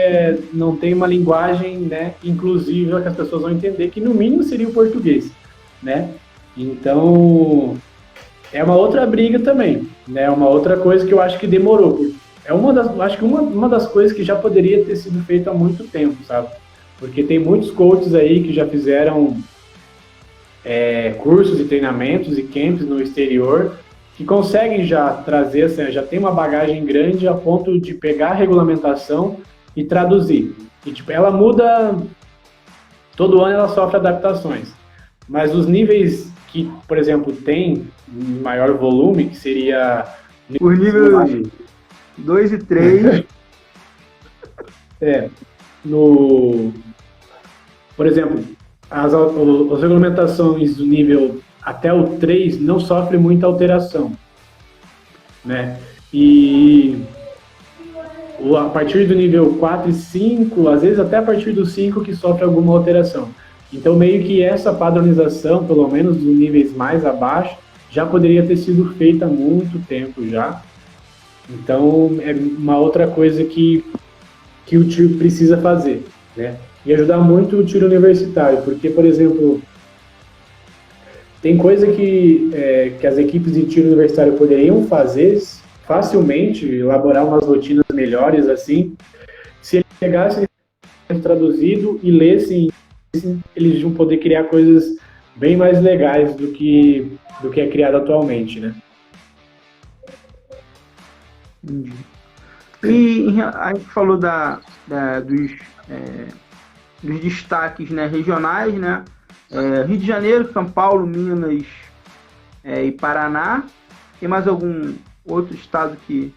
[SPEAKER 2] não tem uma linguagem, né, inclusiva que as pessoas vão entender, que no mínimo seria o português, né? Então, é uma outra briga também, né? Uma outra coisa que eu acho que demorou. Acho que uma das coisas que já poderia ter sido feita há muito tempo, sabe? Porque tem muitos coaches aí que já fizeram cursos e treinamentos e camps no exterior que conseguem já trazer, assim, já tem uma bagagem grande a ponto de pegar a regulamentação e traduzir. E tipo, ela muda, todo ano ela sofre adaptações, mas os níveis que, por exemplo, tem maior volume, que seria...
[SPEAKER 1] Os níveis 2 e 3...
[SPEAKER 2] Por exemplo, as regulamentações do nível até o 3 não sofrem muita alteração, né? E a partir do nível 4 e 5, às vezes até a partir do 5 que sofre alguma alteração. Então, meio que essa padronização, pelo menos dos níveis mais abaixo, já poderia ter sido feita há muito tempo já. Então, é uma outra coisa que o TIR precisa fazer, né? E ajudar muito o TIR universitário, porque, por exemplo, tem coisa que as equipes de TIR universitário poderiam fazer facilmente, elaborar umas rotinas melhores, assim, se eles pegassem traduzido e lessem, eles iam poder criar coisas bem mais legais do que é criado atualmente, né?
[SPEAKER 1] Entendi. E a gente falou dos destaques, né, regionais, né? Rio de Janeiro, São Paulo, Minas e Paraná. Tem mais algum outro estado que...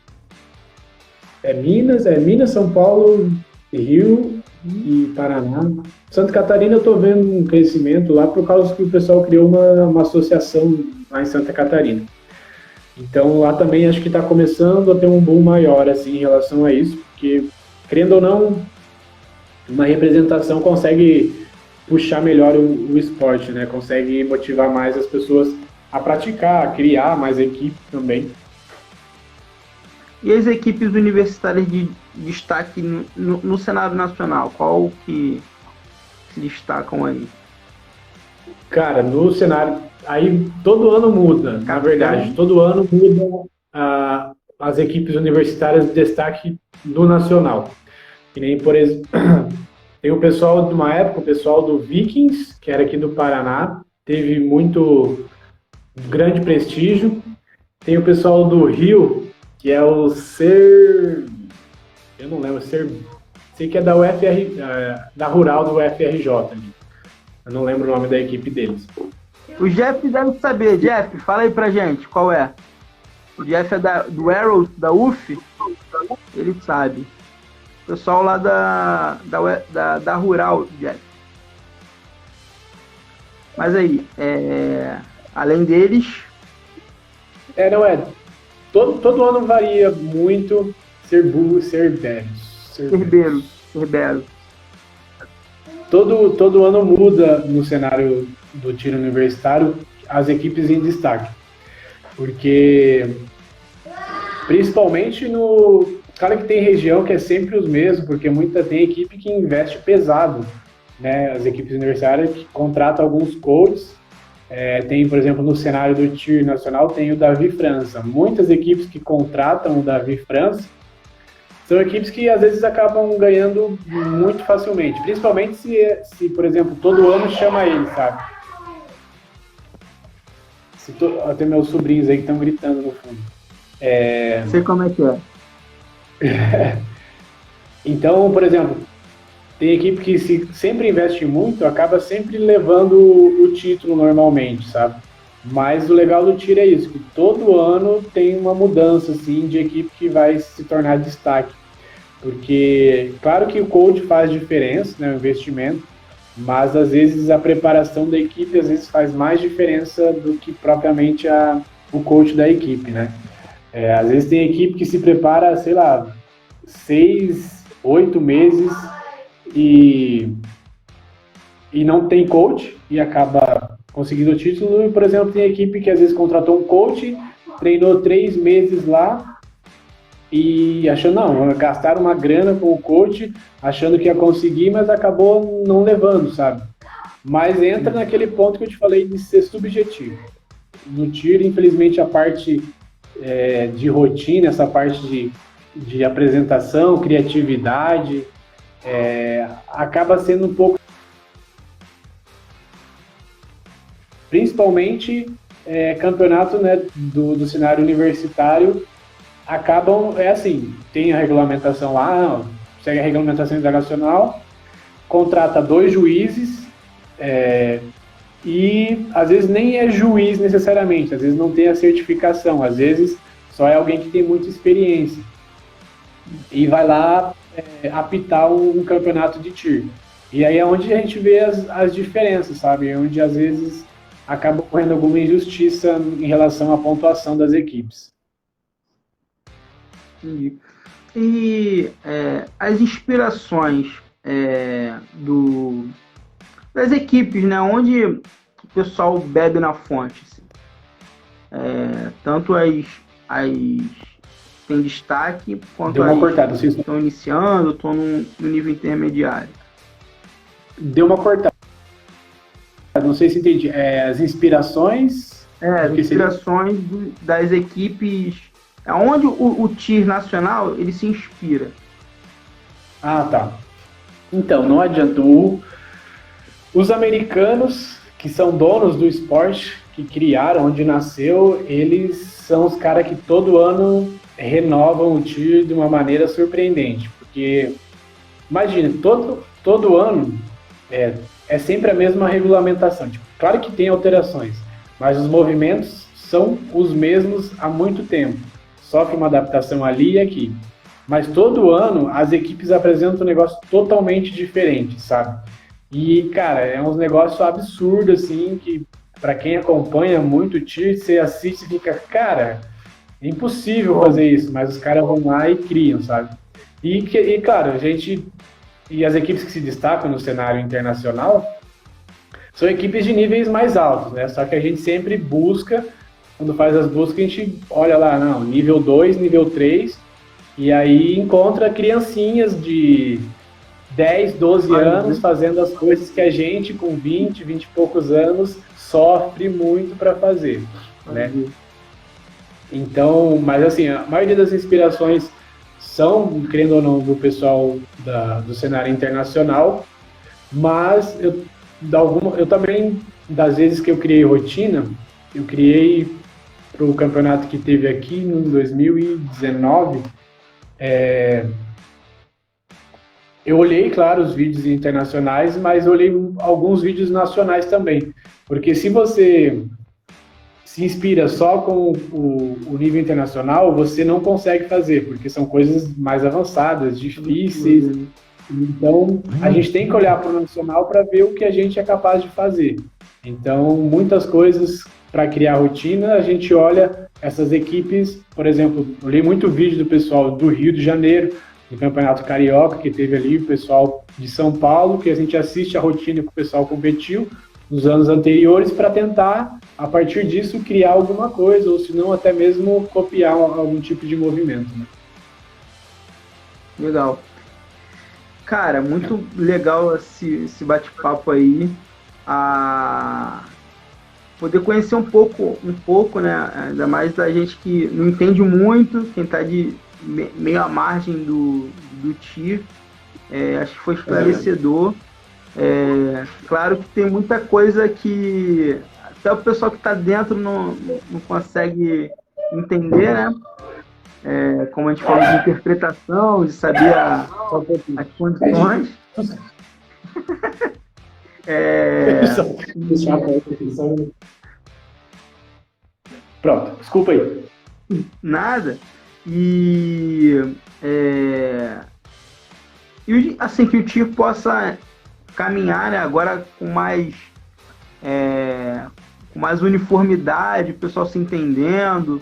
[SPEAKER 2] Minas, São Paulo, Rio e Paraná. Santa Catarina eu estou vendo um crescimento lá por causa que o pessoal criou uma associação lá em Santa Catarina. Então lá também acho que está começando a ter um boom maior assim, em relação a isso, porque, querendo ou não, uma representação consegue puxar melhor o esporte, né? Consegue motivar mais as pessoas a praticar, a criar mais equipe também.
[SPEAKER 1] E as equipes universitárias de destaque no cenário nacional, qual que se destacam aí?
[SPEAKER 2] Cara, no cenário, aí todo ano muda, na verdade, todo ano muda as equipes universitárias de destaque do nacional. Que nem, por exemplo, Tem o pessoal de uma época, o pessoal do Vikings, que era aqui do Paraná, teve muito grande prestígio. Tem o pessoal do Rio, que é o Ser... Eu não lembro, sei que é da UFR, da Rural do UFRJ. Eu não lembro o nome da equipe deles.
[SPEAKER 1] O Jeff deve saber. Jeff, fala aí pra gente, qual é? O Jeff é do Arrows, da UF? Ele sabe. O pessoal lá da Rural, Jeff. Mas aí, além deles...
[SPEAKER 2] Não é. Todo ano varia muito Cerberus. Todo ano muda no cenário do tiro universitário as equipes em destaque. Porque, principalmente no... Claro que tem região que é sempre os mesmos, porque tem equipe que investe pesado, né? As equipes universitárias que contratam alguns coaches. Tem, por exemplo, no cenário do tiro nacional, tem o Davi França. Muitas equipes que contratam o Davi França são equipes que, às vezes, acabam ganhando muito facilmente. Principalmente se por exemplo, todo ano chama ele, sabe? Até meus sobrinhos aí que estão gritando no fundo.
[SPEAKER 1] Sei como é que é.
[SPEAKER 2] Então, por exemplo, tem equipe que sempre investe muito, acaba sempre levando o título normalmente, sabe? Mas o legal do tiro é isso, que todo ano tem uma mudança, assim, de equipe que vai se tornar destaque. Porque, claro que o coach faz diferença, né, o investimento, mas às vezes a preparação da equipe às vezes faz mais diferença do que propriamente o coach da equipe, né? Às vezes tem equipe que se prepara, sei lá, 6, 8 meses e não tem coach e acaba conseguindo o título. E, por exemplo, tem equipe que às vezes contratou um coach, treinou 3 meses lá e gastaram uma grana com o coach, achando que ia conseguir, mas acabou não levando, sabe? Mas entra naquele ponto que eu te falei de ser subjetivo. No tiro, infelizmente, a parte de rotina, essa parte de apresentação, criatividade, acaba sendo um pouco... Principalmente campeonato, né, do cenário universitário, acabam, tem a regulamentação lá, segue a regulamentação internacional, contrata 2 juízes, e às vezes nem é juiz necessariamente, às vezes não tem a certificação, às vezes só é alguém que tem muita experiência, e vai lá apitar um campeonato de tiro. E aí é onde a gente vê as diferenças, sabe? É onde às vezes acaba ocorrendo alguma injustiça em relação à pontuação das equipes.
[SPEAKER 1] E as inspirações das equipes, né? Onde o pessoal bebe na fonte. Assim. Tanto as tem destaque, quanto as que estão iniciando, estão no nível intermediário.
[SPEAKER 2] Deu uma cortada. Não sei se entendi. As inspirações...
[SPEAKER 1] As inspirações das equipes... Onde o TIR nacional ele se inspira.
[SPEAKER 2] Ah, tá. Então, não adianta. Os americanos, que são donos do esporte, que criaram, onde nasceu, eles são os caras que todo ano renovam o TIR de uma maneira surpreendente. Porque, imagina, todo ano é sempre a mesma regulamentação. Tipo, claro que tem alterações, mas os movimentos são os mesmos há muito tempo. Sofre uma adaptação ali e aqui. Mas todo ano as equipes apresentam um negócio totalmente diferente, sabe? E, cara, é um negócio absurdo, assim, que para quem acompanha muito o tiro, você assiste e fica, cara, é impossível fazer isso, mas os caras vão lá e criam, sabe? E claro, e as equipes que se destacam no cenário internacional são equipes de níveis mais altos, né? Só que a gente sempre busca, quando faz as buscas, a gente olha lá, nível 2, nível 3, e aí encontra criancinhas de 10, 12 anos fazendo as coisas que a gente, com 20 e poucos anos, sofre muito para fazer, né? Então, mas assim, a maioria das inspirações são, querendo ou não, do pessoal do cenário internacional, Mas eu também, das vezes que eu criei rotina, eu criei para o campeonato que teve aqui em 2019. Eu olhei, claro, os vídeos internacionais, mas olhei alguns vídeos nacionais também. Porque se você se inspira só com o nível internacional, você não consegue fazer, porque são coisas mais avançadas, difíceis. Então, a gente tem que olhar para o nacional para ver o que a gente é capaz de fazer. Então, muitas coisas para criar rotina, a gente olha essas equipes, por exemplo, eu li muito vídeo do pessoal do Rio de Janeiro, do Campeonato Carioca, que teve ali o pessoal de São Paulo, que a gente assiste a rotina que o pessoal competiu nos anos anteriores para tentar, a partir disso, criar alguma coisa, ou se não, até mesmo copiar algum tipo de movimento. Né?
[SPEAKER 1] Legal. Cara, muito legal esse bate-papo aí. Poder conhecer um pouco, né? Ainda mais da gente que não entende muito, quem está de meio à margem do TIR. Acho que foi esclarecedor. Claro que tem muita coisa que até o pessoal que está dentro não consegue entender, né? Como a gente falou de interpretação, de saber as condições.
[SPEAKER 2] Pronto, desculpa aí.
[SPEAKER 1] Nada. E assim, que o tio possa caminhar, né, agora com mais uniformidade, o pessoal se entendendo,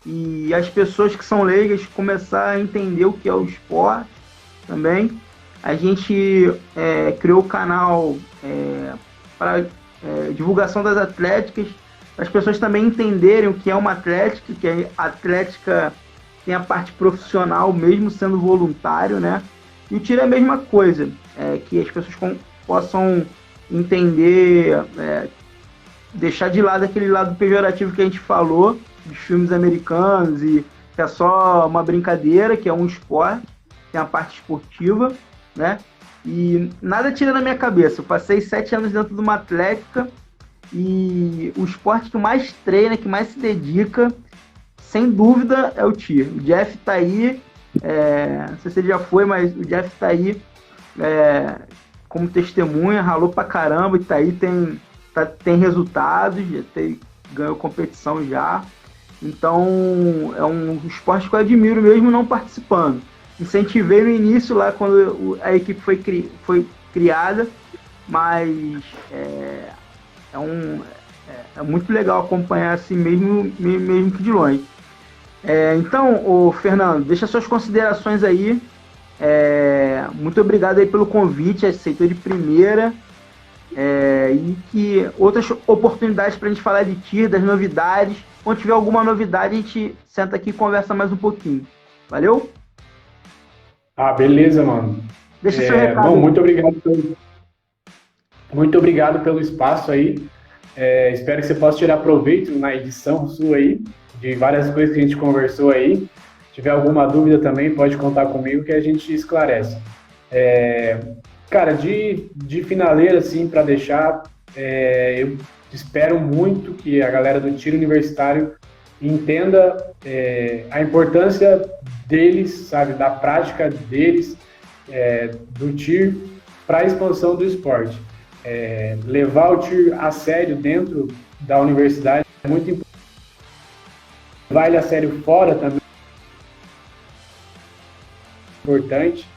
[SPEAKER 1] e as pessoas que são leigas começar a entender o que é o esporte também. A gente criou o canal para divulgação das atléticas, para as pessoas também entenderem o que é uma atlética, que a atlética tem a parte profissional, mesmo sendo voluntário, né? E o tiro é a mesma coisa, que as pessoas possam entender, deixar de lado aquele lado pejorativo que a gente falou, dos filmes americanos, e que é só uma brincadeira, que é um esporte, tem a parte esportiva, né? E nada tira na minha cabeça. Eu passei 7 anos dentro de uma atlética e o esporte que mais treina, que mais se dedica, sem dúvida, é o tiro. O Jeff tá aí, não sei se ele já foi, mas o Jeff tá aí como testemunha, ralou pra caramba, e tá aí, tem resultados, ganhou competição já. Então, é um esporte que eu admiro mesmo não participando. Incentivei no início, lá quando a equipe foi criada, mas é muito legal acompanhar assim, mesmo que de longe. Então, Fernando, deixa suas considerações aí. Muito obrigado aí pelo convite, aceitou de primeira. E que outras oportunidades para a gente falar de TIR, das novidades. Quando tiver alguma novidade, a gente senta aqui e conversa mais um pouquinho. Valeu?
[SPEAKER 2] Beleza, mano.
[SPEAKER 1] Deixa seu recado.
[SPEAKER 2] Bom, muito obrigado pelo espaço aí. Espero que você possa tirar proveito na edição sua aí, de várias coisas que a gente conversou aí. Se tiver alguma dúvida também, pode contar comigo que a gente esclarece. Cara, de finaleira, assim, para deixar, eu espero muito que a galera do tiro universitário entenda a importância deles, sabe, da prática deles, do tiro para a expansão do esporte. Levar o tiro a sério dentro da universidade é muito importante. Levar ele a sério fora também é importante.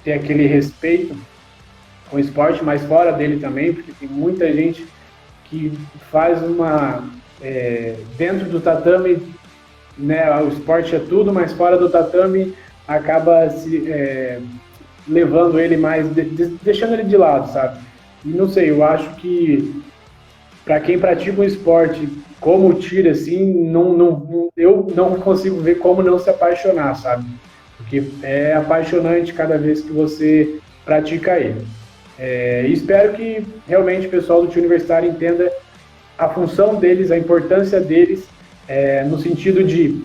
[SPEAKER 2] Ter aquele respeito com o esporte, mas fora dele também, porque tem muita gente que faz dentro do tatame, né, o esporte é tudo, mas fora do tatame acaba levando ele mais, deixando ele de lado, sabe? E não sei, eu acho que para quem pratica um esporte como o tiro, assim, eu não consigo ver como não se apaixonar, sabe? Porque é apaixonante cada vez que você pratica ele. E espero que realmente o pessoal do tiro universitário entenda a função deles, a importância deles, no sentido de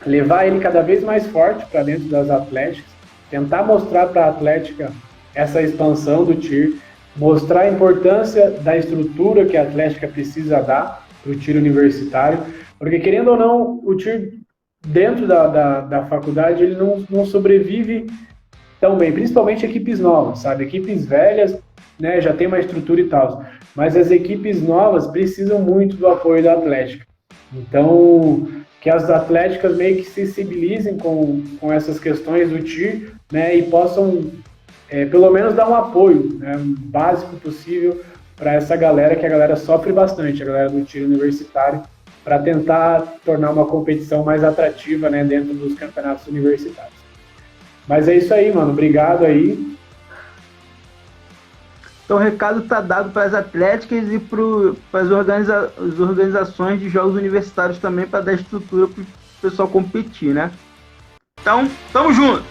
[SPEAKER 2] levar ele cada vez mais forte para dentro das atléticas, tentar mostrar para a atlética essa expansão do TIR, mostrar a importância da estrutura que a Atlética precisa dar para o TIR universitário, porque querendo ou não, o TIR dentro da faculdade ele não sobrevive tão bem, principalmente equipes novas, sabe? Equipes velhas, né, já tem uma estrutura e tal, mas as equipes novas precisam muito do apoio da Atlética. Então, que as atléticas meio que se sensibilizem com essas questões do TIR, né, e possam, pelo menos, dar um apoio, né, básico possível para essa galera, que a galera sofre bastante, a galera do TIR universitário, para tentar tornar uma competição mais atrativa, né, dentro dos campeonatos universitários. Mas é isso aí, mano. Obrigado aí.
[SPEAKER 1] Então o recado está dado para as atléticas e para as organizações de jogos universitários também, para dar estrutura para o pessoal competir, né? Então, tamo junto!